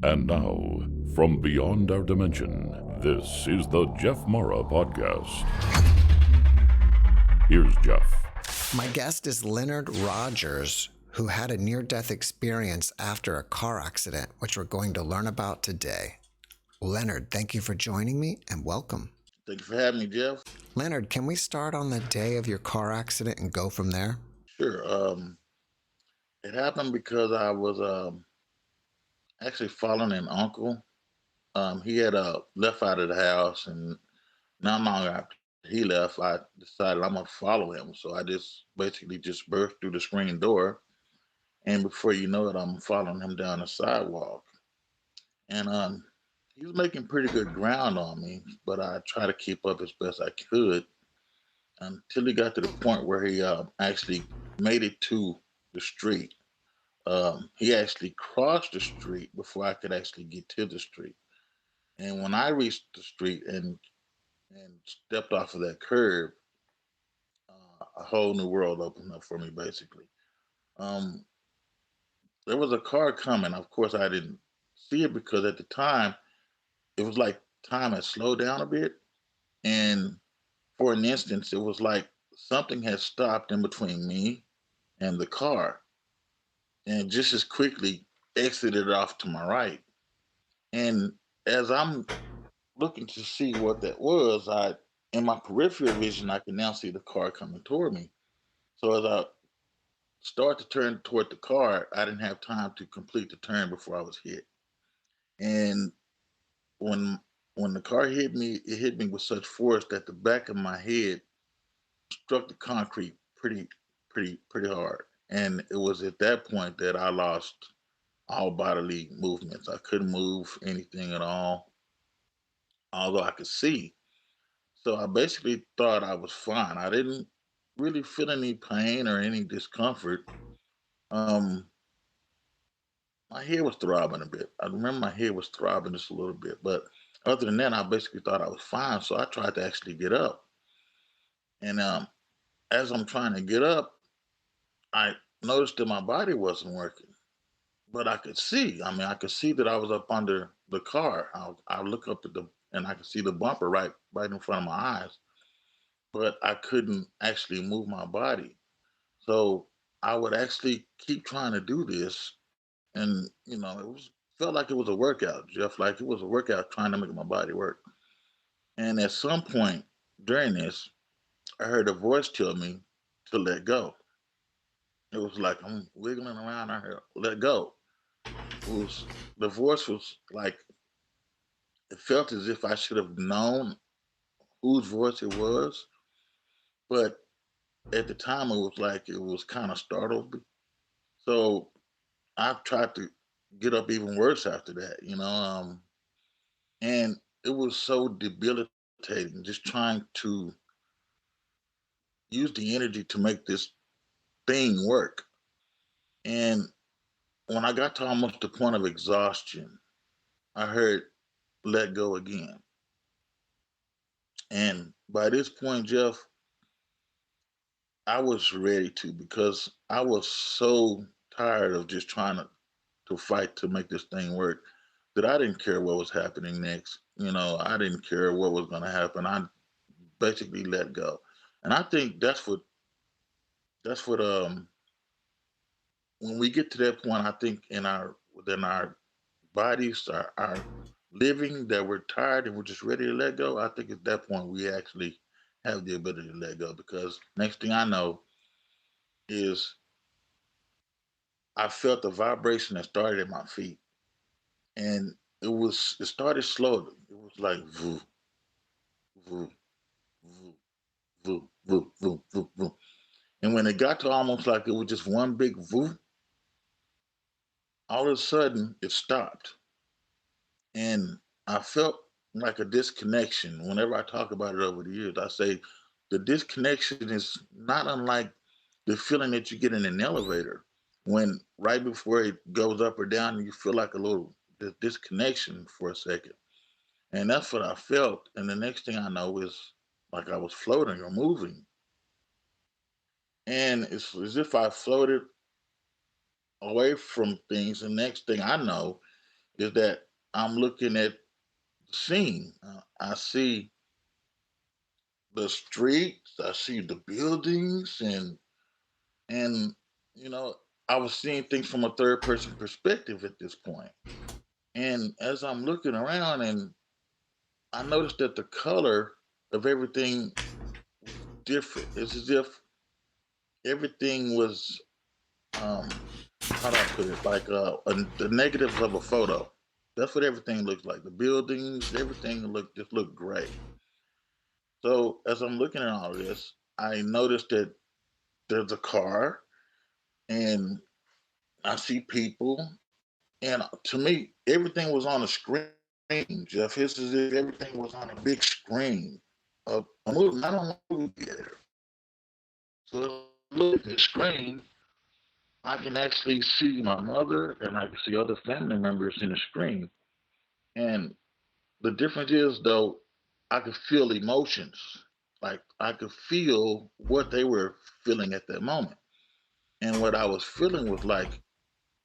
And now, from beyond our dimension, this is the JeffMara podcast. Here's Jeff. My guest is Leonard Rogers, who had a near-death experience after a car accident, which we're going to learn about today. Leonard, thank you for joining me and welcome. Thank you for having me, Jeff. Leonard, can we start on the day of your car accident and go from there? Sure. It happened because I was actually following an uncle. He had left out of the house, and not long after he left, I decided I'm gonna follow him. So I just basically just burst through the screen door, and before you know it, I'm following him down the sidewalk. And he was making pretty good ground on me, but I tried to keep up as best I could until he got to the point where he actually made it to the street. He actually crossed the street before I could actually get to the street. And when I reached the street and stepped off of that curb, a whole new world opened up for me, basically. Um, there was a car coming. Of course, I didn't see it because at the time, it was like time had slowed down a bit. And for an instance, it was like something had stopped in between me and the car and just as quickly exited off to my right. And as I'm looking to see what that was, in my peripheral vision, I can now see the car coming toward me. So as I start to turn toward the car, I didn't have time to complete the turn before I was hit. And when when the car hit me, it hit me with such force that the back of my head struck the concrete pretty hard. And it was at that point that I lost all bodily movements. I couldn't move anything at all, although I could see. So I basically thought I was fine. I didn't really feel any pain or any discomfort. Um, my head was throbbing a bit. I remember my head was throbbing just a little bit, but other than that, I basically thought I was fine. So I tried to actually get up, and as I'm trying to get up, I noticed that my body wasn't working, but I could see. I mean, I could see that I was up under the car. I look up at the and I could see the bumper right in front of my eyes, but I couldn't actually move my body. So I would actually keep trying to do this, and it was felt like it was a workout, Jeff. Like it was a workout trying to make my body work. And at some point during this, I heard a voice tell me to let go. It was like I'm wiggling around. I heard let go. It was the voice was like it felt as if I should have known whose voice it was, but at the time it was like it was kind of startled me. So I tried to get up even worse after that. And it was so debilitating just trying to use the energy to make this thing work. And when I got to almost the point of exhaustion, I heard let go again. And by this point, Jeff, I was ready to because I was so tired of just trying to fight to make this thing work that I didn't care what was happening next. I didn't care what was going to happen. I basically let go. And I think that's what when we get to that point, I think within our bodies, our living that we're tired and we're just ready to let go. I think at that point we actually have the ability to let go because next thing I know is I felt the vibration that started at my feet, and it started slowly. It was like voo, voo, voo, voo, voo, voo, voo, voo. And when it got to almost like it was just one big voo, all of a sudden it stopped. And I felt like a disconnection. Whenever I talk about it over the years, I say the disconnection is not unlike the feeling that you get in an elevator when right before it goes up or down, you feel like a little disconnection for a second. And that's what I felt. And the next thing I know is like I was floating or moving. And it's as if I floated away from things. The next thing I know is that I'm looking at the scene. I see the streets, I see the buildings, and you know, I was seeing things from a third person perspective at this point. And as I'm looking around, and I noticed that the color of everything was different. It's as if everything was, how do I put it? Like the negatives of a photo. That's what everything looks like. The buildings, everything just looked gray. So as I'm looking at all of this, I noticed that there's a car, and I see people, and to me, everything was on a screen. Jeff, it's as if everything was on a big screen. A movie, not on a movie theater. So as I look at the screen, I can actually see my mother and I can see other family members in the screen. And the difference is, though, I could feel emotions. Like I could feel what they were feeling at that moment. And what I was feeling was like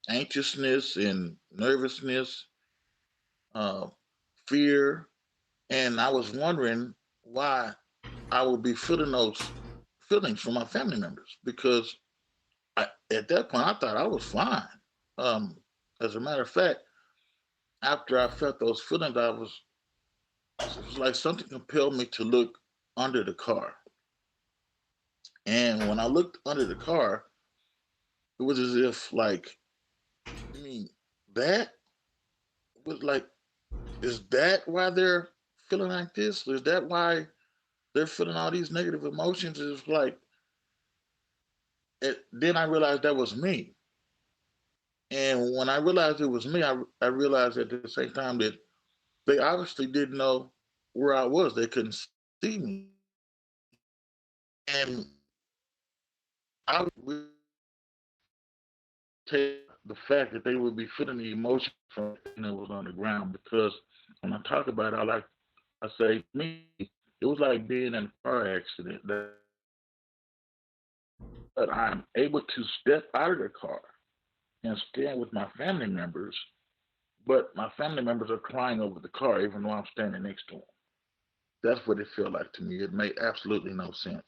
anxiousness and nervousness, uh, fear. And I was wondering why I would be feeling those feelings from my family members because at that point I thought I was fine. Um, as a matter of fact, after I felt those feelings, it was like something compelled me to look under the car. And when I looked under the car, it was as if like, you mean that? It was like, is that why they're feeling like this? Is that why they're feeling all these negative emotions? It's like, then I realized that was me. And when I realized it was me, I realized at the same time that they obviously didn't know where I was. They couldn't see me. And I would take the fact that they would be feeling the emotion from everything that was on the ground because when I talk about it, I say me, it was like being in a car accident that I'm able to step out of the car and stand with my family members, but my family members are crying over the car even though I'm standing next to them. That's what it felt like to me. It made absolutely no sense.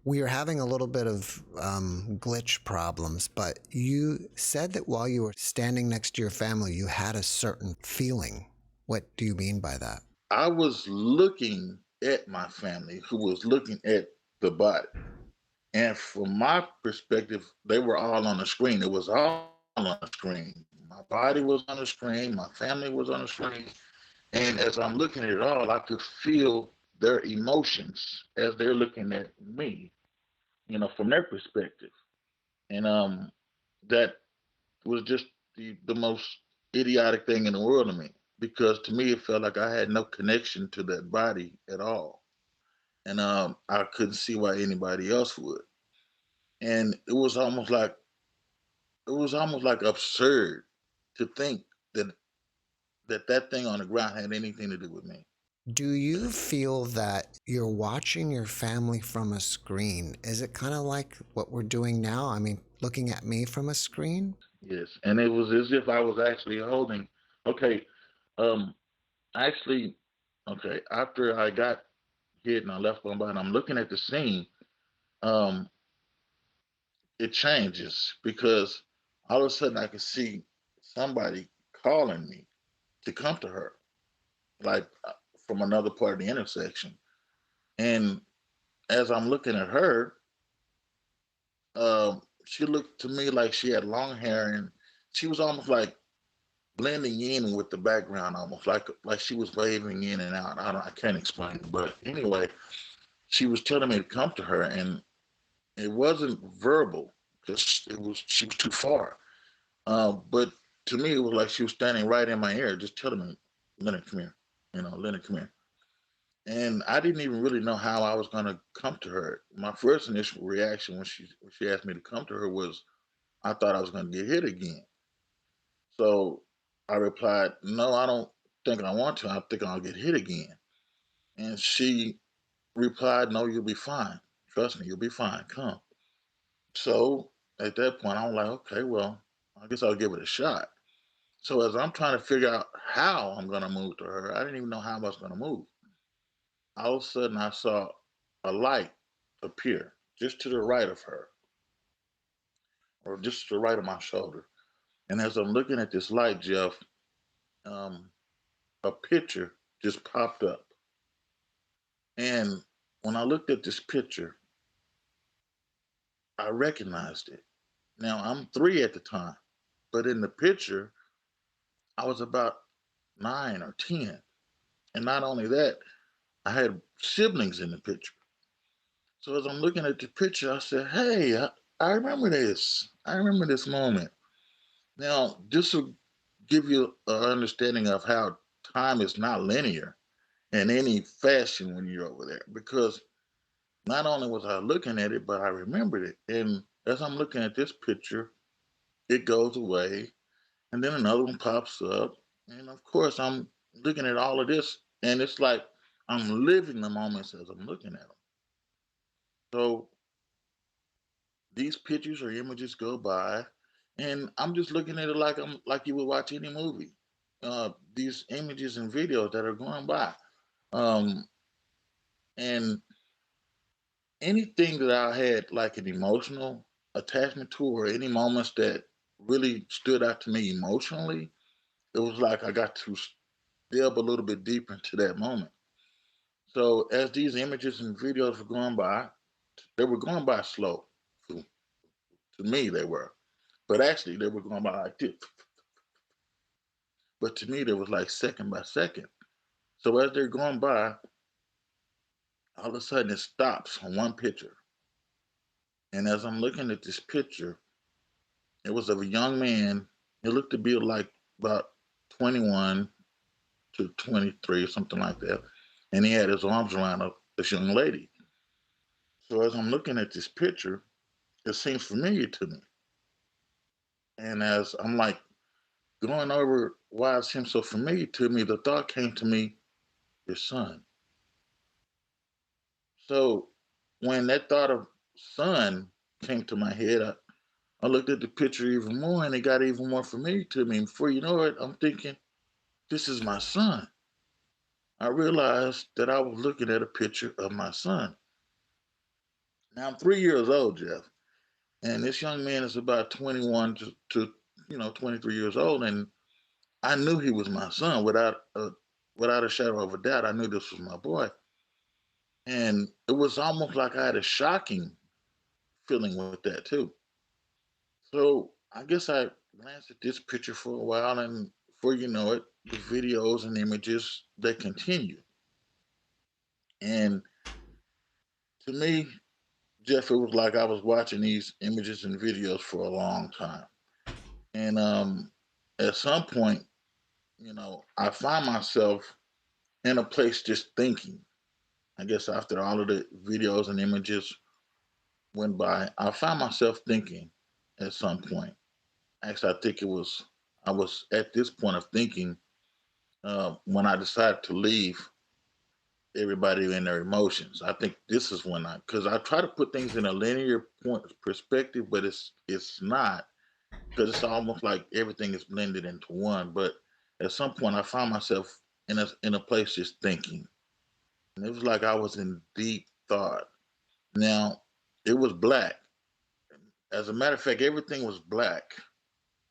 We are having a little bit of glitch problems, but you said that while you were standing next to your family, you had a certain feeling. What do you mean by that? I was looking at my family who was looking at the body. And from my perspective, they were all on the screen. It was all on the screen. My body was on the screen. My family was on the screen. And as I'm looking at it all, I could feel their emotions as they're looking at me, from their perspective. And that was just the most idiotic thing in the world to me because to me it felt like I had no connection to that body at all. And I couldn't see why anybody else would. And it was almost like absurd to think that that thing on the ground had anything to do with me. Do you feel that you're watching your family from a screen? Is it kind of like what we're doing now? I mean, looking at me from a screen? Yes, and it was as if I was actually holding. Okay, um, actually, okay. After I got hit and I left my body, I'm looking at the scene. Um, it changes because all of a sudden I can see somebody calling me to come to her, like from another part of the intersection. And as I'm looking at her, she looked to me like she had long hair and she was almost like blending in with the background, almost like she was waving in and out. I can't explain it, but anyway, she was telling me to come to her, and it wasn't verbal because she was too far. But to me, it was like she was standing right in my ear, just telling me, "Leonard, come here," "Leonard, come here." And I didn't even really know how I was going to come to her. My first initial reaction when she asked me to come to her was I thought I was going to get hit again. So I replied, "No, I don't think I want to. I think I'll get hit again." And she replied, "No, you'll be fine. Trust me, you'll be fine. Come." So at that point, I'm like, okay, well, I guess I'll give it a shot. So as I'm trying to figure out how I'm going to move to her, I didn't even know how I was going to move. All of a sudden, I saw a light appear just to the right of her, or just to the right of my shoulder. And as I'm looking at this light, Jeff, um, a picture just popped up. And when I looked at this picture, I recognized it. Now, I'm 3 at the time, but in the picture, I was about 9 or 10. And not only that, I had siblings in the picture. So as I'm looking at the picture, I said, hey, I remember this. I remember this moment. Now, this will give you an understanding of how time is not linear in any fashion when you're over there. Because not only was I looking at it, but I remembered it. And as I'm looking at this picture, it goes away. And then another one pops up. And of course, I'm looking at all of this. And it's like I'm living the moments as I'm looking at them. So these pictures or images go by, and I'm just looking at it like I'm like you would watch any movie. These images and videos that are going by, um, and anything that I had like an emotional attachment to, or any moments that really stood out to me emotionally, it was like I got to delve a little bit deeper into that moment. So as these images and videos were going by, they were going by slow. To me, they were. But actually, they were going by like this. But to me, they was like second by second. So as they're going by, all of a sudden it stops on one picture. And as I'm looking at this picture, it was of a young man. It looked to be like about 21 to 23 or something like that. And he had his arms around this young lady. So as I'm looking at this picture, it seems familiar to me. And as I'm like going over why it seems so familiar to me, the thought came to me, your son. So when that thought of son came to my head, I looked at the picture even more and it got even more familiar to me. And before you know it, I'm thinking, this is my son. I realized that I was looking at a picture of my son. Now I'm 3 years old, Jeff, and this young man is about 21 to 23 years old, and I knew he was my son without a shadow of a doubt. I knew this was my boy, and it was almost like I had a shocking feeling with that too. So I guess I glanced at this picture for a while, and before you know it, the videos and images they continue. And to me, Jeff, it was like I was watching these images and videos for a long time. And at some point, I find myself in a place just thinking. I guess after all of the videos and images went by, I found myself thinking at some point. Actually, I think I was at this point of thinking when I decided to leave everybody in their emotions. I think this is when because I try to put things in a linear point perspective, but it's not, because it's almost like everything is blended into one. But at some point, I found myself in a place just thinking, and it was like I was in deep thought. Now, it was black. As a matter of fact, everything was black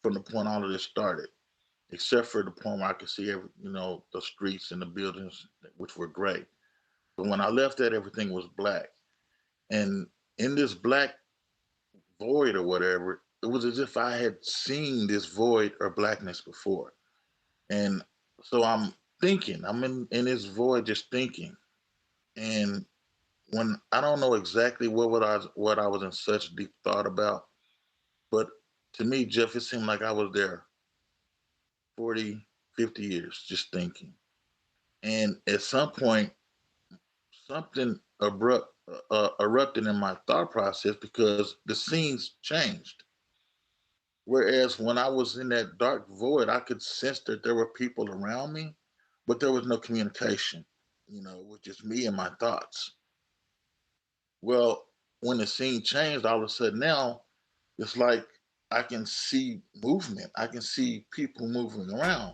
from the point all of this started, except for the point where I could see the streets and the buildings, which were gray. But when I left that, everything was black. And in this black void or whatever, it was as if I had seen this void or blackness before. And so I'm thinking, I'm in this void just thinking. And when I don't know exactly what I was in such deep thought about, but to me, Jeff, it seemed like I was there 40, 50 years just thinking. And at some point, something abrupt erupted in my thought process because the scenes changed. Whereas when I was in that dark void, I could sense that there were people around me, but there was no communication. It was just me and my thoughts. Well, when the scene changed, all of a sudden now it's like I can see movement. I can see people moving around,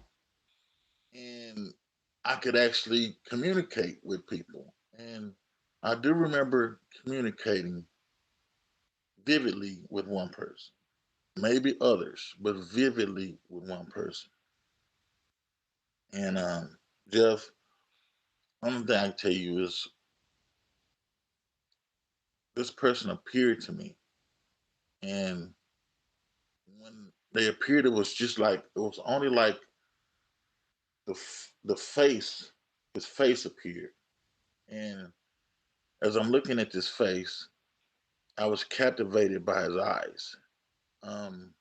and I could actually communicate with people. And I do remember communicating vividly with one person, maybe others, but vividly with one person. And Jeff, one thing I can tell you is this person appeared to me, and when they appeared, it was just like it was only like the face, his face appeared, and as I'm looking at this face, I was captivated by his eyes. Um,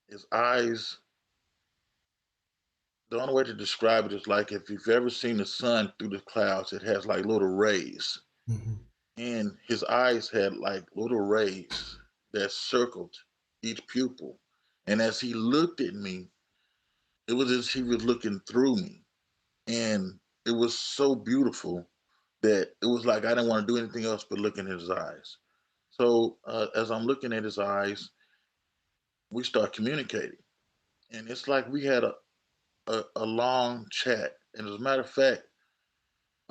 his eyes. The only way to describe it is like if you've ever seen the sun through the clouds, it has like little rays, Mm-hmm. and his eyes had like little rays that circled each pupil. And as he looked at me, it was as he was looking through me, and it was so beautiful that it was like I didn't want to do anything else but look in his eyes. So as I'm looking at his eyes, we start communicating, and it's like we had a long chat. And as a matter of fact,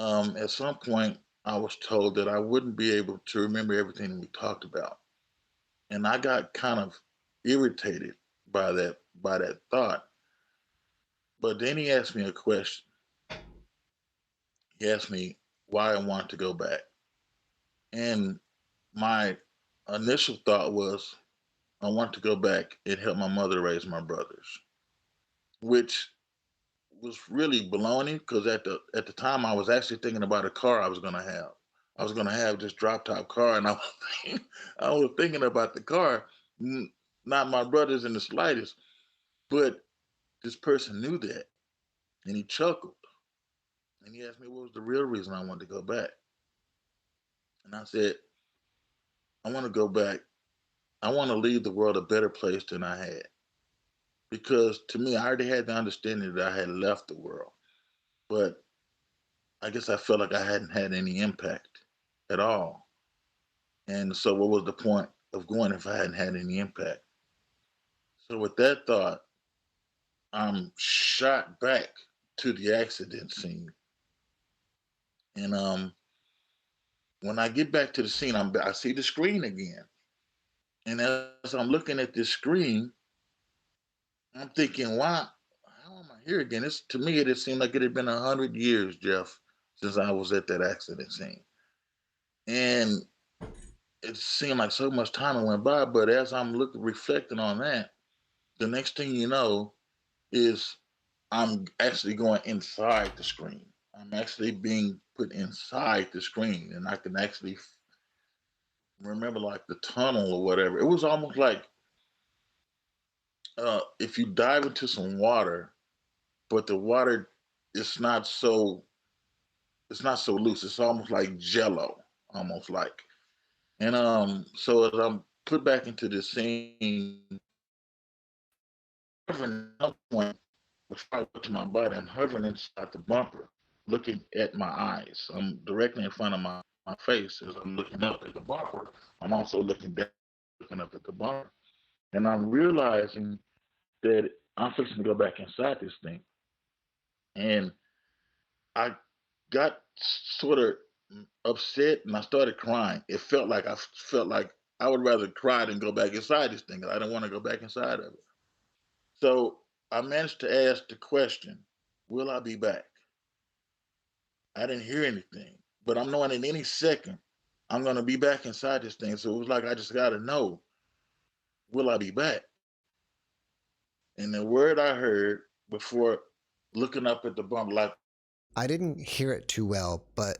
at some point, I was told that I wouldn't be able to remember everything we talked about, and I got kind of irritated by that thought. But then he asked me a question. He asked me why I wanted to go back, and my initial thought was I want to go back and help my mother raise my brothers, which was really baloney because at the time I was actually thinking about a car I was gonna have. I was gonna have this drop top car, and I was thinking about the car, not my brothers in the slightest. But this person knew that, and he chuckled, and he asked me what was the real reason I wanted to go back, and I said I want to go back. I want to leave the world a better place than I had, because to me I already had the understanding that I had left the world, but I guess I felt like I hadn't had any impact at all. And so, what was the point of going if I hadn't had any impact? So, with that thought, I'm shot back to the accident scene. And when I get back to the scene, I see the screen again. And as I'm looking at this screen, I'm thinking, why? How am I here again? It's to me, it seemed like it had been 100 years, Jeff, since I was at that accident scene. And it seemed like so much time went by. But as I'm looking, reflecting on that, the next thing you know is I'm actually going inside the screen. I'm actually being put inside the screen, and I can actually remember like the tunnel or whatever. It was almost like if you dive into some water, but the water is not so it's not so loose. It's almost like Jello, almost like. And so as I'm put back into the scene, hovering at some point before I go to my body, I'm hovering inside the bumper, looking at my eyes. I'm directly in front of my face as I'm looking up at the bumper. I'm also looking down, looking up at the bumper. And I'm realizing that I'm fixing to go back inside this thing. And I got sort of upset and I started crying. It felt like I would rather cry than go back inside this thing. I didn't want to go back inside of it. So I managed to ask the question, will I be back? I didn't hear anything, but I'm knowing in any second I'm going to be back inside this thing. So it was like I just got to know, will I be back? And the word I heard before looking up at the bump, like, I didn't hear it too well, but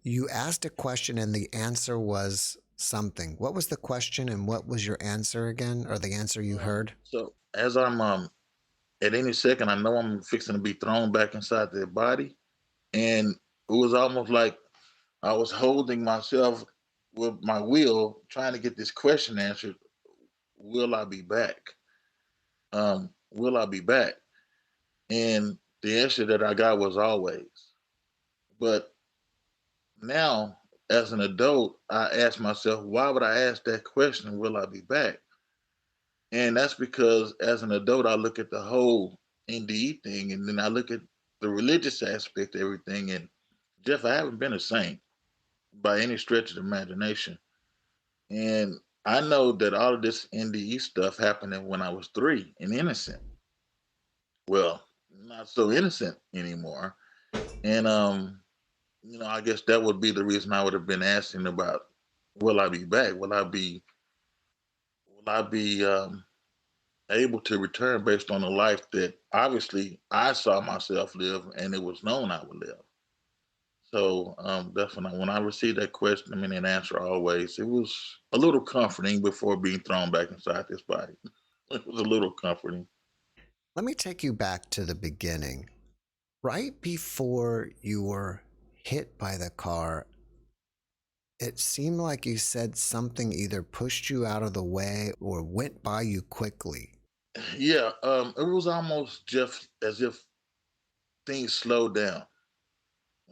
you asked a question and the answer was something. What was the question and what was your answer again, or the answer you heard? so as I'm at any second, I know I'm fixing to be thrown back inside their body. And it was almost like I was holding myself with my will, trying to get this question answered. Will I be back? Will I be back? And the answer that I got was always. But now, as an adult, I ask myself, why would I ask that question, will I be back? And that's because as an adult, I look at the whole NDE thing, and then I look at the religious aspect of everything. And Jeff, I haven't been a saint by any stretch of the imagination. And I know that all of this NDE stuff happened when I was 3 and innocent. Well, not so innocent anymore. And I guess that would be the reason I would have been asking about, will I be back? Will I be able to return based on the life that obviously I saw myself live and it was known I would live. So definitely, when I received that question, I mean, an answer always, it was a little comforting before being thrown back inside this body. It was a little comforting. Let me take you back to the beginning. Right before you were hit by the car, it seemed like you said something either pushed you out of the way or went by you quickly. Yeah, it was almost just as if things slowed down.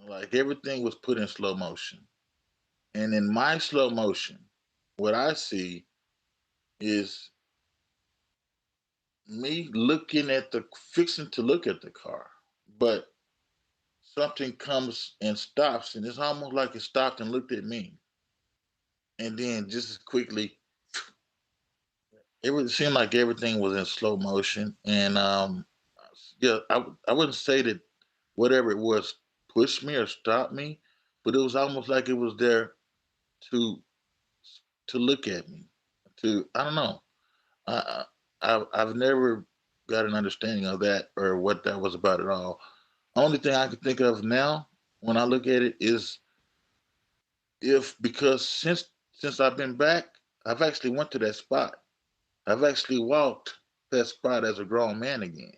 Like everything was put in slow motion. And in my slow motion, what I see is me looking at fixing to look at the car, but something comes and stops, and it's almost like it stopped and looked at me. And then just as quickly, it seemed like everything was in slow motion. And yeah, I wouldn't say that whatever it was pushed me or stopped me, but it was almost like it was there to look at me. I don't know. I, I've never got an understanding of that or what that was about at all. Only thing I can think of now when I look at it is if because since I've been back, I've actually went to that spot. I've actually walked that spot as a grown man again.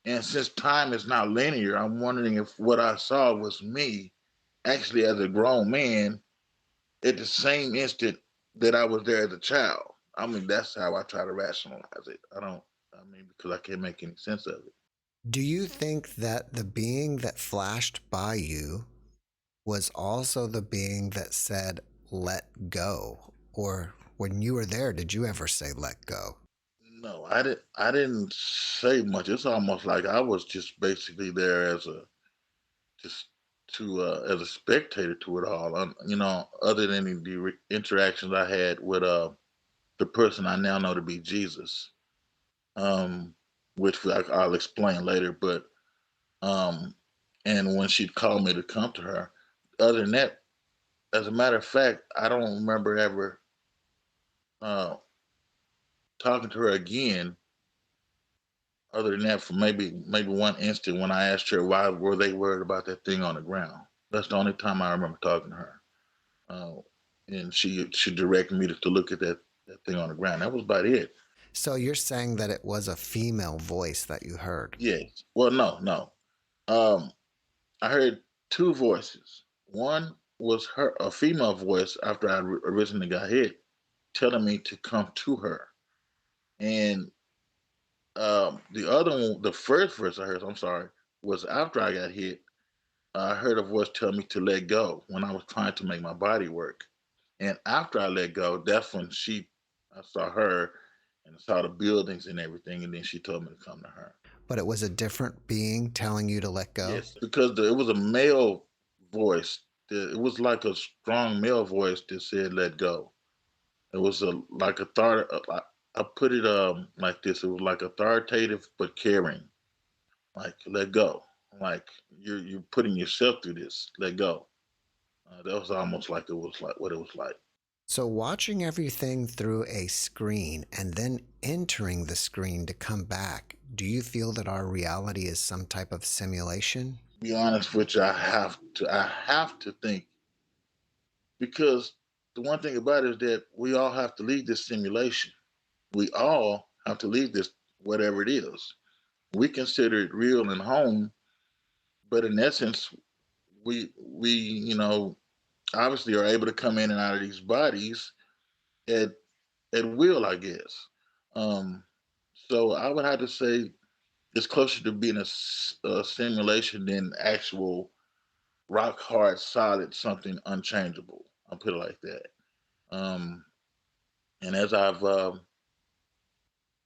And since time is not linear, I'm wondering if what I saw was me actually as a grown man at the same instant that I was there as a child. I mean, that's how I try to rationalize it. I mean, because I can't make any sense of it. Do you think that the being that flashed by you was also the being that said, let go? Or when you were there, did you ever say, let go? No, I didn't say much. It's almost like I was just basically there just to as a spectator to it all. Other than the interactions I had with the person I now know to be Jesus, um, which I'll explain later. But um, and when she'd call me to come to her, other than that, as a matter of fact, I don't remember ever uh, talking to her again. Other than that, for maybe one instant when I asked her why were they worried about that thing on the ground. That's the only time I remember talking to her. Uh, and she directed me to look at that thing on the ground. That was about it. So you're saying that it was a female voice that you heard? Yes. Well, no, no. Um, I heard two voices. One was a female voice after I originally got hit, telling me to come to her, and the other one, the first voice I heard, I'm sorry, was after I got hit. I heard a voice tell me to let go when I was trying to make my body work. And after I let go, that's when I saw her and I saw the buildings and everything. And then she told me to come to her. But it was a different being telling you to let go? Yes, because it was a male voice. It was like a strong male voice that said, let go. It was like I put it like this. It was like authoritative but caring. Like let go. Like you're putting yourself through this. Let go. That was almost like it was like what it was like. So watching everything through a screen and then entering the screen to come back, do you feel that our reality is some type of simulation? To be honest with you, I have to think because the one thing about it is that we all have to leave this simulation. We all have to leave this whatever it is. We consider it real and home, but in essence, we obviously are able to come in and out of these bodies at will, I guess. Um, so I would have to say it's closer to being a simulation than actual rock hard, solid, something unchangeable. I'll put it like that. Um, and as I've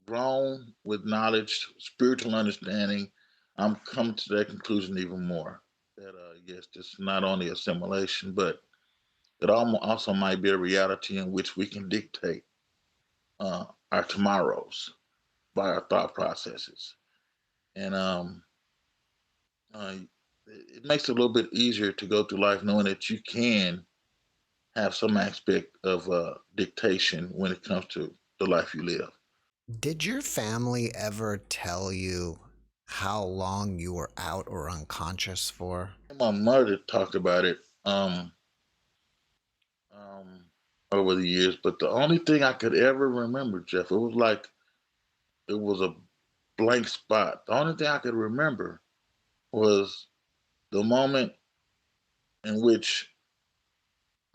grown with knowledge, spiritual understanding, I'm coming to that conclusion even more. That yes, this is not only a simulation, but it also might be a reality in which we can dictate uh, our tomorrows by our thought processes, and it makes it a little bit easier to go through life knowing that you can have some aspect of dictation when it comes to the life you live. Did your family ever tell you how long you were out or unconscious for? My mother talked about it um, over the years, but the only thing I could ever remember, Jeff, it was like it was a blank spot. The only thing I could remember was the moment in which,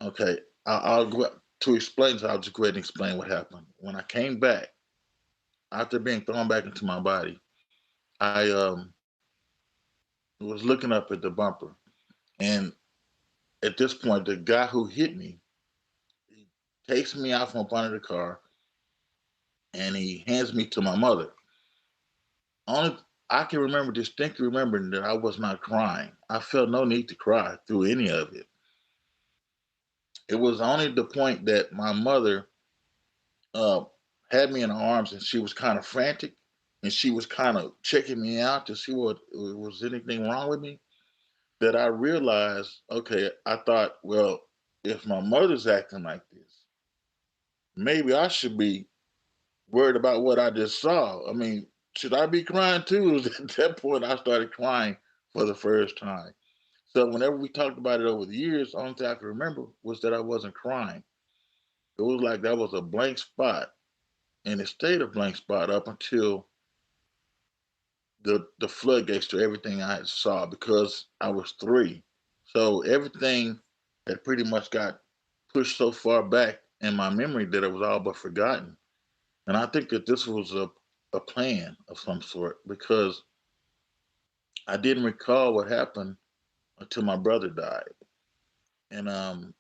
okay, I'll go to explain. So I'll just go ahead and explain what happened. When I came back after being thrown back into my body, I was looking up at the bumper, and at this point, the guy who hit me, he takes me out from up under the car, and he hands me to my mother. Only I can remember distinctly remembering that I was not crying. I felt no need to cry through any of it. It was only the point that my mother uh, had me in her arms and she was kind of frantic and she was kind of checking me out to see what was anything wrong with me that I realized, okay, I thought, well, if my mother's acting like this, maybe I should be worried about what I just saw. I mean, should I be crying too? At that point, I started crying for the first time. So whenever we talked about it over the years, the only thing I could remember was that I wasn't crying. It was like that was a blank spot, and it stayed a blank spot up until the floodgates to everything I saw because I was 3. So everything had pretty much got pushed so far back in my memory that it was all but forgotten. And I think that this was a plan of some sort because I didn't recall what happened until my brother died. And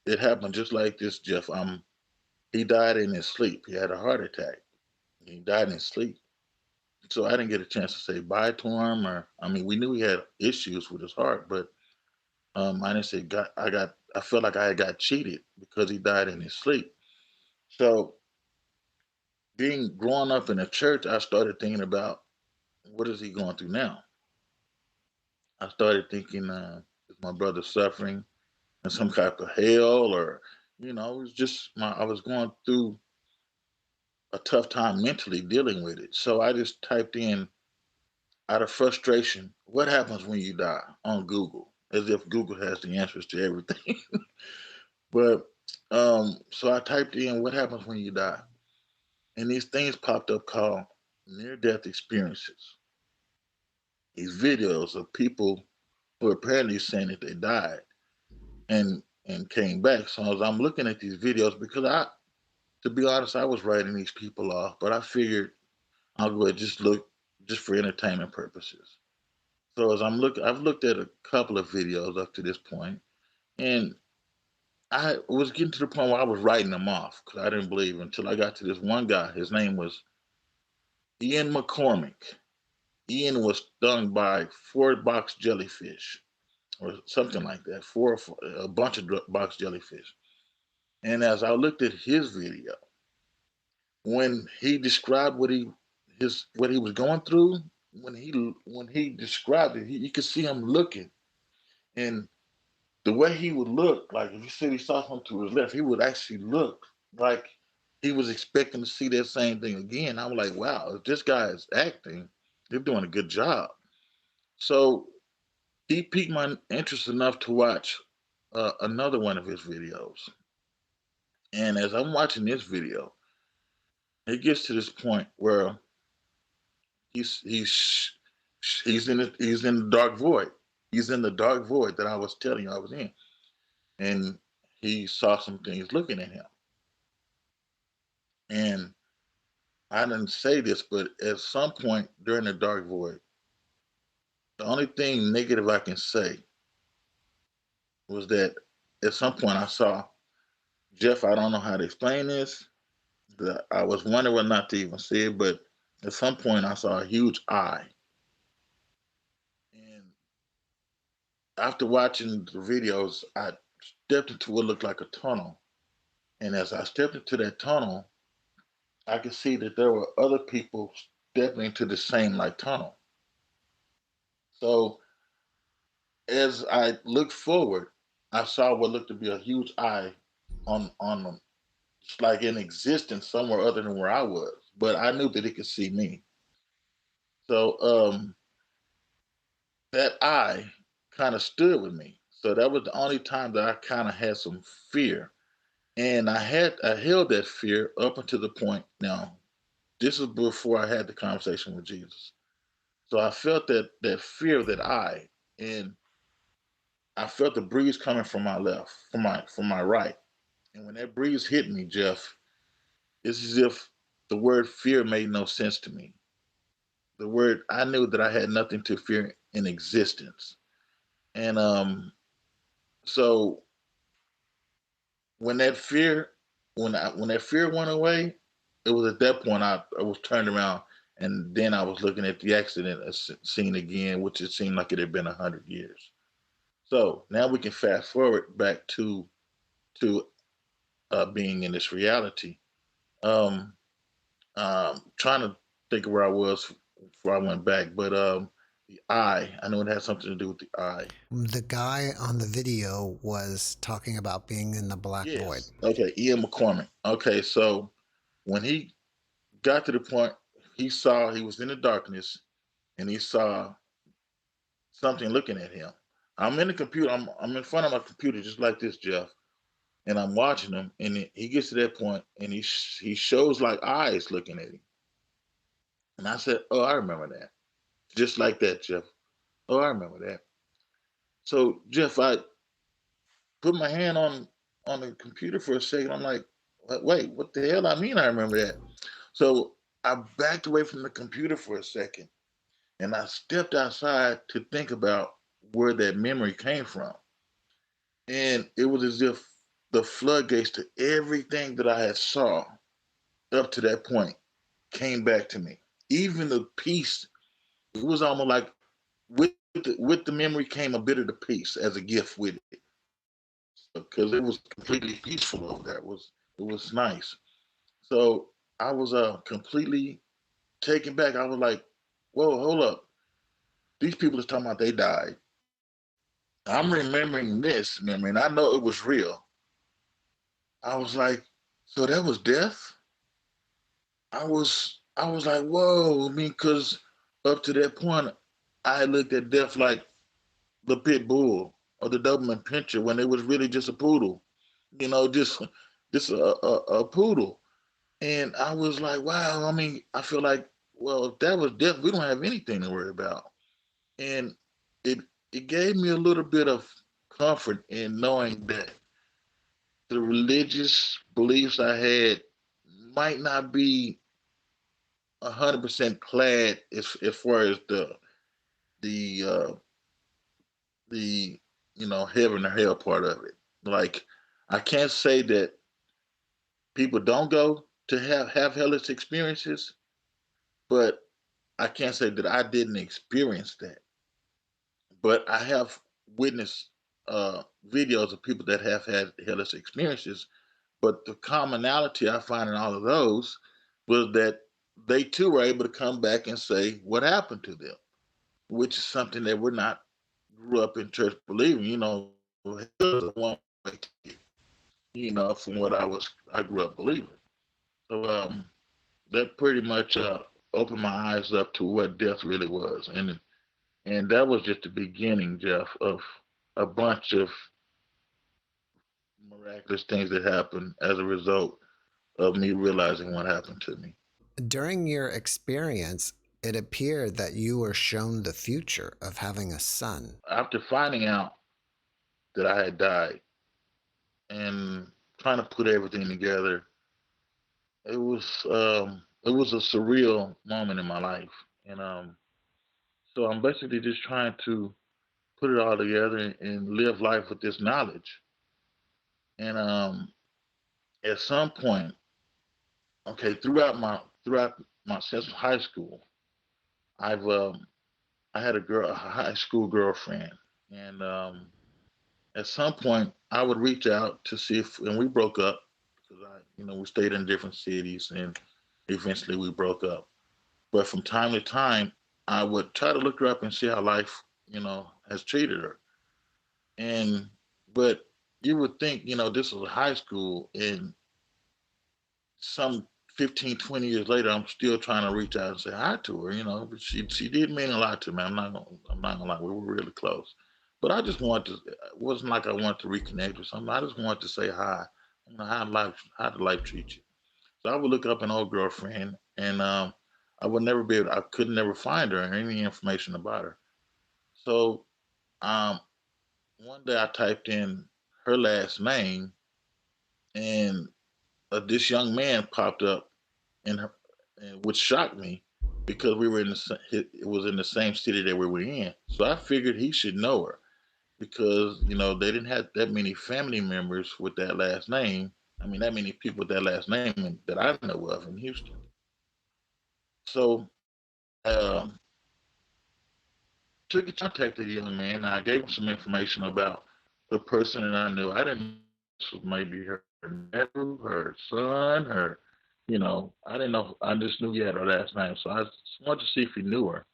it happened just like this, Jeff. He died in his sleep. He had a heart attack. He died in his sleep. So I didn't get a chance to say bye to him, or I mean, we knew he had issues with his heart, but I didn't say I felt like I had got cheated because he died in his sleep. So being growing up in a church, I started thinking about what is he going through now. I started thinking, is my brother suffering in some type of hell, or it was just I was going through a tough time mentally dealing with it. So I just typed in out of frustration, what happens when you die on Google, as if Google has the answers to everything. But so I typed in what happens when you die, and these things popped up called near-death experiences. These videos of people who are apparently saying that they died and came back. So as I'm looking at these videos, because to be honest, I was writing these people off, but I figured I'll go ahead and just look just for entertainment purposes. So as I've looked at a couple of videos up to this point, and I was getting to the point where I was writing them off because I didn't believe until I got to this one guy. His name was Ian McCormick. Ian was stung by 4 box jellyfish or something like that, a bunch of box jellyfish. And as I looked at his video, when he described what he was going through, when he described it, you could see him looking, and the way he would look, like if you said he saw something to his left, he would actually look like he was expecting to see that same thing again. I'm like, wow, if this guy is acting, they're doing a good job. So he piqued my interest enough to watch another one of his videos. And as I'm watching this video, it gets to this point where he's he's he's in the dark void. He's in the dark void that I was telling you I was in, and he saw some things looking at him. And I didn't say this, but at some point during the dark void, the only thing negative I can say was that at some point I saw Jeff. I don't know how to explain this. I was wondering what not to even say it, but at some point I saw a huge eye. And after watching the videos, I stepped into what looked like a tunnel. And as I stepped into that tunnel, I could see that there were other people stepping into the same like tunnel. So as I looked forward, I saw what looked to be a huge eye on them, just like in existence somewhere other than where I was. But I knew that it could see me. So that eye kind of stood with me. So that was the only time that I kind of had some fear. And I held that fear up until the point. Now, this is before I had the conversation with Jesus. So I felt that fear of that eye, and I felt the breeze coming from my left, from my right. And when that breeze hit me, Jeff, it's as if the word fear made no sense to me. The word, I knew that I had nothing to fear in existence. And so when that fear when that fear went away, it was at that point I was turned around, and then I was looking at the accident scene again, which it seemed like it had been 100 years. So now we can fast forward back to being in this reality. Um, Trying to think of where I was before I went back, but the eye. I know it had something to do with the eye. The guy on the video was talking about being in the black void. Yes. Okay, Ian McCormick. Okay, so when he got to the point, he was in the darkness, and he saw something looking at him. I'm in the computer. I'm in front of my computer just like this, Jeff, and I'm watching him. And he gets to that point, and he shows like eyes looking at him. And I said, "Oh, I remember that." Just like that, Jeff. Oh, I remember that. So, Jeff, I put my hand on the computer for a second. I'm like, wait, what the hell? I mean, I remember that. So I backed away from the computer for a second, and I stepped outside to think about where that memory came from. And it was as if the floodgates to everything that I had saw up to that point came back to me. Even the peace, it was almost like with the memory came a bit of the peace as a gift with it, because it was completely peaceful over there. It was nice. So I was completely taken back. I was like, "Whoa, hold up! These people is talking about they died. I'm remembering this memory, and I know it was real." I was like, "So that was death?" I was like, "Whoa!" I mean, because up to that point, I had looked at death like the pit bull or the Doberman Pinscher when it was really just a poodle, just a poodle. And I was like, wow. I mean, I feel like, well, if that was death, we don't have anything to worry about. And it it gave me a little bit of comfort in knowing that the religious beliefs I had might not be 100% clad as far as the the heaven or hell part of it. Like, I can't say that people don't go to have hellish experiences, but I can't say that I didn't experience that. But I have witnessed videos of people that have had hellish experiences. But the commonality I find in all of those was that they too were able to come back and say what happened to them, which is something that we're not grew up in church believing. From what I grew up believing. So that pretty much opened my eyes up to what death really was, and that was just the beginning, Jeff, of a bunch of miraculous things that happened as a result of me realizing what happened to me. During your experience, it appeared that you were shown the future of having a son. After finding out that I had died and trying to put everything together, it was a surreal moment in my life, and so I'm basically just trying to put it all together and live life with this knowledge. And at some point, okay, throughout my since high school, I had a high school girlfriend, and at some point I would reach out to see if, and we broke up because we stayed in different cities, and eventually we broke up. But from time to time, I would try to look her up and see how life, has treated her. And but you would think, this was high school, and some 15, 20 years later, I'm still trying to reach out and say hi to her, but she did mean a lot to me. I'm not gonna lie, we were really close. But I just wanted to, it wasn't like I wanted to reconnect or something. I just wanted to say hi. How did life treat you? So I would look up an old girlfriend, and I could never find her or any information about her. So um, one day I typed in her last name, and this young man popped up in her, and which shocked me because we were it was in the same city that we were in. So I figured he should know her because they didn't have that many family members with that last name. I mean, that many people with that last name that I know of in Houston. So um, took contacted the young man. And I gave him some information about the person that I knew. I didn't know this was maybe her nephew, her son, I didn't know. I just knew he had her last name. So I just wanted to see if he knew her.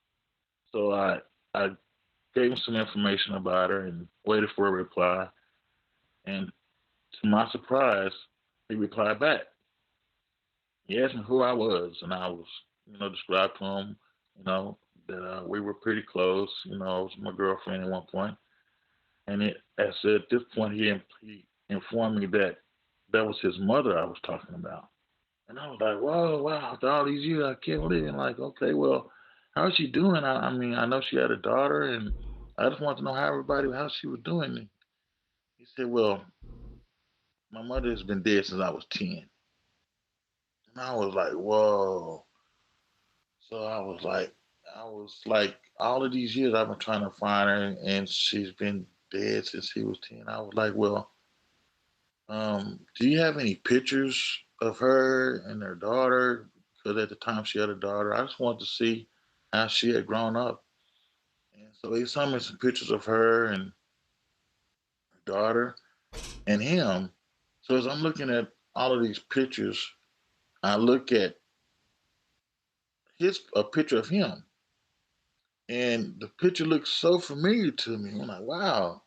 So I gave him some information about her and waited for a reply. And to my surprise, he replied back. He asked me who I was, and I was, described to him, that we were pretty close. I was my girlfriend at one point. And I said at this point, he informed me that that was his mother I was talking about. And I was like, whoa, wow, after all these years, I can't believe it. Like, okay, well, how's she doing? I mean, I know she had a daughter, and I just want to know how she was doing. And he said, well, my mother has been dead since I was 10. And I was like, whoa. So I was like, all of these years I've been trying to find her, and she's been dead since he was 10. I was like, well, do you have any pictures of her and her daughter? Because at the time she had a daughter. I just wanted to see how she had grown up. And so he sent me some pictures of her and her daughter and him. So as I'm looking at all of these pictures, I look at a picture of him, and the picture looks so familiar to me. I'm like, wow,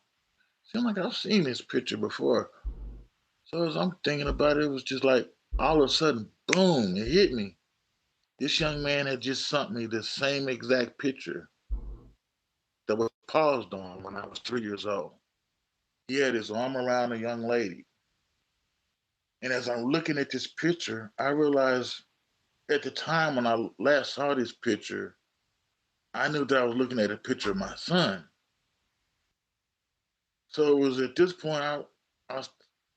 seems like I've seen this picture before. So as I'm thinking about it, it was just like all of a sudden, boom, it hit me. This young man had just sent me the same exact picture that was paused on when I was 3 years old. He had his arm around a young lady. And as I'm looking at this picture, I realized at the time when I last saw this picture, I knew that I was looking at a picture of my son. So it was at this point I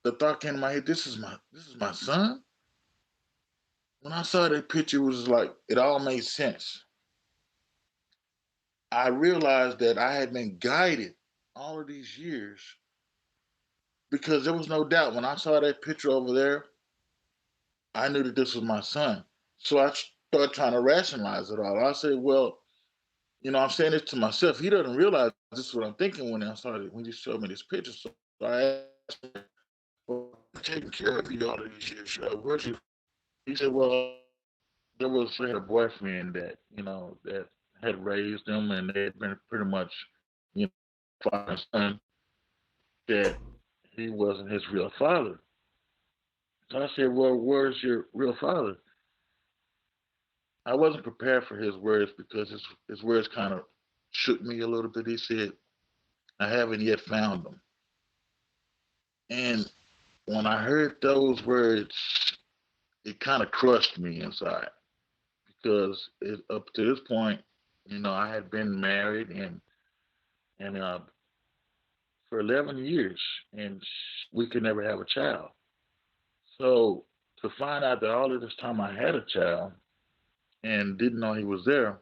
the thought came to my head, this is my son? When I saw that picture, it was like it all made sense. I realized that I had been guided all of these years because there was no doubt when I saw that picture over there, I knew that this was my son. So I started trying to rationalize it all. I said, well, I'm saying this to myself. He doesn't realize this is what I'm thinking when he showed me this picture. So I asked him, well, I'm taking care of you all of these years. Where's you? He said, well, he had a boyfriend that had raised him, and they had been pretty much, you know, father and son, that he wasn't his real father. So I said, well, where's your real father? I wasn't prepared for his words because his words kind of shook me a little bit. He said, I haven't yet found them. And when I heard those words, it kind of crushed me inside because up to this point, I had been married and for 11 years, and we could never have a child. So to find out that all of this time I had a child and didn't know he was there,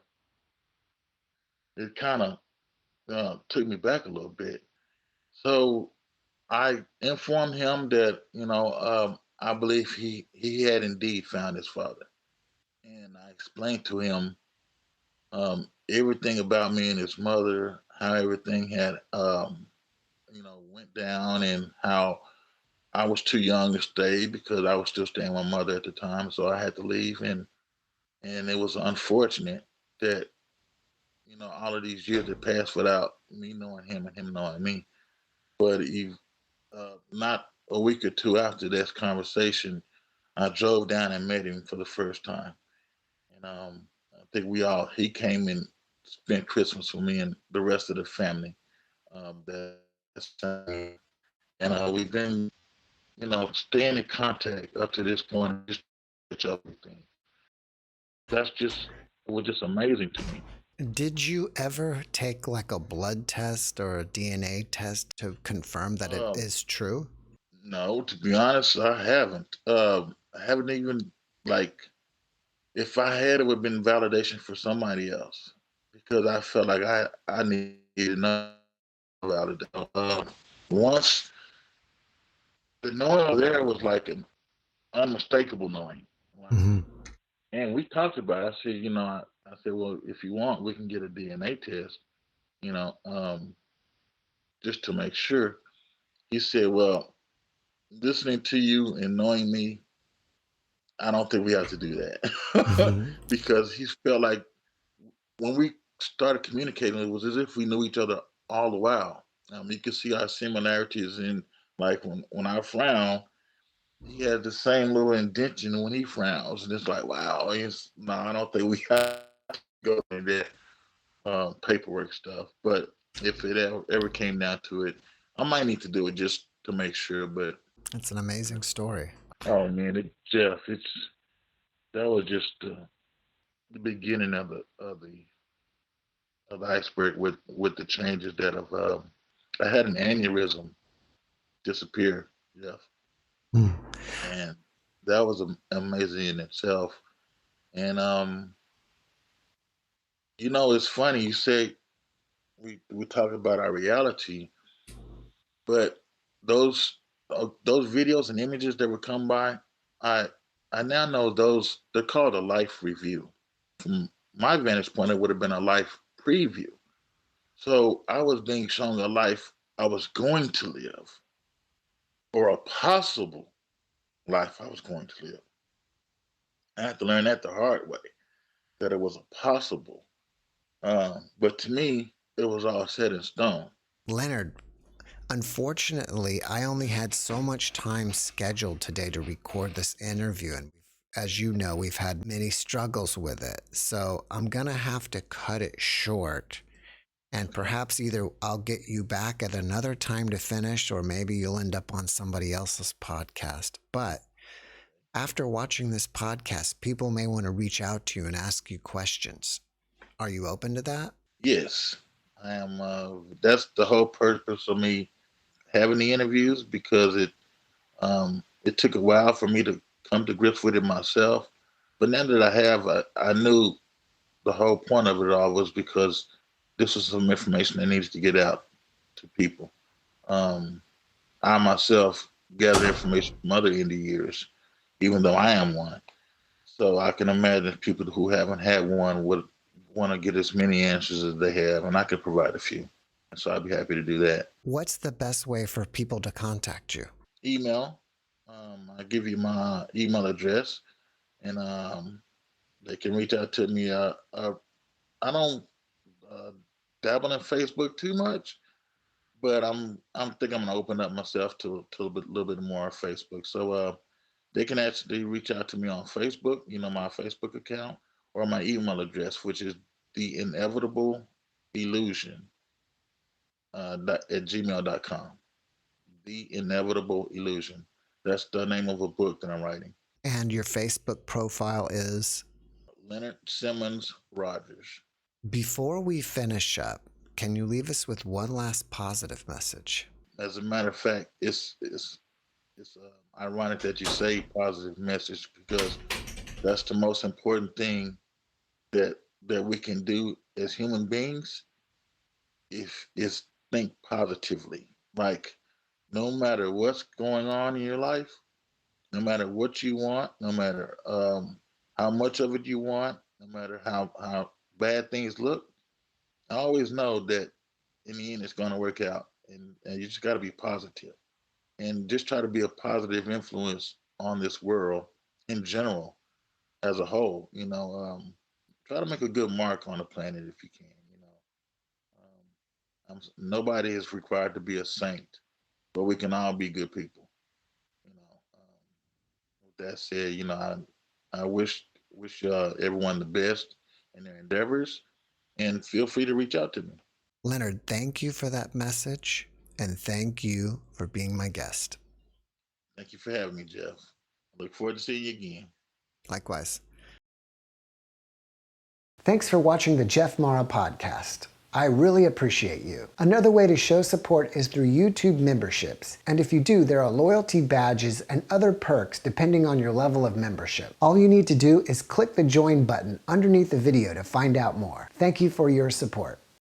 it kind of took me back a little bit. So I informed him that I believe he had indeed found his father, and I explained to him everything about me and his mother, how everything had went down, and how I was too young to stay because I was still staying with my mother at the time, so I had to leave, and it was unfortunate that all of these years had passed without me knowing him and him knowing me. But not a week or two after this conversation, I drove down and met him for the first time, and I think he came and spent Christmas with me and the rest of the family. That's and we've been staying in contact up to this point, just catch up with things. That's just it was just amazing to me. Did you ever take like a blood test or a DNA test to confirm that it Um, is true? no, to be honest, I haven't. I haven't even like if I had, it would have been validation for somebody else because I felt like I needed enough validation. Once the knowing there was like an unmistakable knowing. Like, Hmm. and we talked about it. I said, I said, well, if you want, we can get a DNA test, you know, um, just to make sure. He said, well, listening to you and knowing me, I don't think we have to do that Hmm. because he felt like when we started communicating, it was as if we knew each other all the while. You could see our similarities in like when I frown, he has the same little indentation when he frowns, and it's like, wow, no, I don't think we have to go in that paperwork stuff. But if it ever came down to it, I might need to do it just to make sure. But It's an amazing story. oh man, Jeff, that was just the beginning of the iceberg with the changes that have. I had an aneurysm disappear, Jeff, Mm. and that was amazing in itself. And it's funny you say we talk about our reality, but those videos and images that would come by, I I now know those they're called a life review. From my vantage point, it would have been a life preview. So I was being shown a life I was going to live, or a possible life I was going to live. I had to learn that the hard way that it was a possible. But to me, it was all set in stone. Leonard, unfortunately, I only had so much time scheduled today to record this interview, and as you know, we've had many struggles with it. So I'm going to have to cut it short. And Okay. perhaps either I'll get you back at another time to finish, or maybe you'll end up on somebody else's podcast. But after watching this podcast, people may want to reach out to you and ask you questions. Are you open to that? Yes, I am. That's the whole purpose of me having the interviews because it took a while for me to come to grips with it myself. But now that I have, I knew the whole point of it all was because this was some information that needed to get out to people. Um, I myself gathered information from other indie years, even though I am one. So I can imagine people who haven't had one would want to get as many answers as they have, and I could provide a few. And so I'd be happy to do that. What's the best way for people to contact you? Email. I give you my email address, and they can reach out to me. I don't uh, dabble in Facebook too much, but I'm think I'm gonna open up myself to a little bit more on Facebook. So they can actually reach out to me on Facebook, my Facebook account, or my email address, which is theinevitableillusion at gmail.com. The Inevitable Illusion. That's the name of a book that I'm writing. And your Facebook profile is? Leonard Simmons Rogers. Before we finish up, can you leave us with one last positive message? As a matter of fact, it's ironic that you say positive message because that's the most important thing that that we can do as human beings if is think positively. Like no matter what's going on in your life, no matter what you want, no matter how much of it you want, no matter how bad things look, I always know that in the end it's going to work out, and you just got to be positive and just try to be a positive influence on this world in general as a whole. Try to make a good mark on the planet if you can. Nobody is required to be a saint, but we can all be good people. With that said, I wish everyone the best in their endeavors, and feel free to reach out to me. Leonard, thank you for that message, and thank you for being my guest. Thank you for having me, Jeff. I look forward to seeing you again. Likewise. Thanks for watching the JeffMara podcast. I really appreciate you. Another way to show support is through YouTube memberships. And if you do, there are loyalty badges and other perks depending on your level of membership. All you need to do is click the join button underneath the video to find out more. Thank you for your support.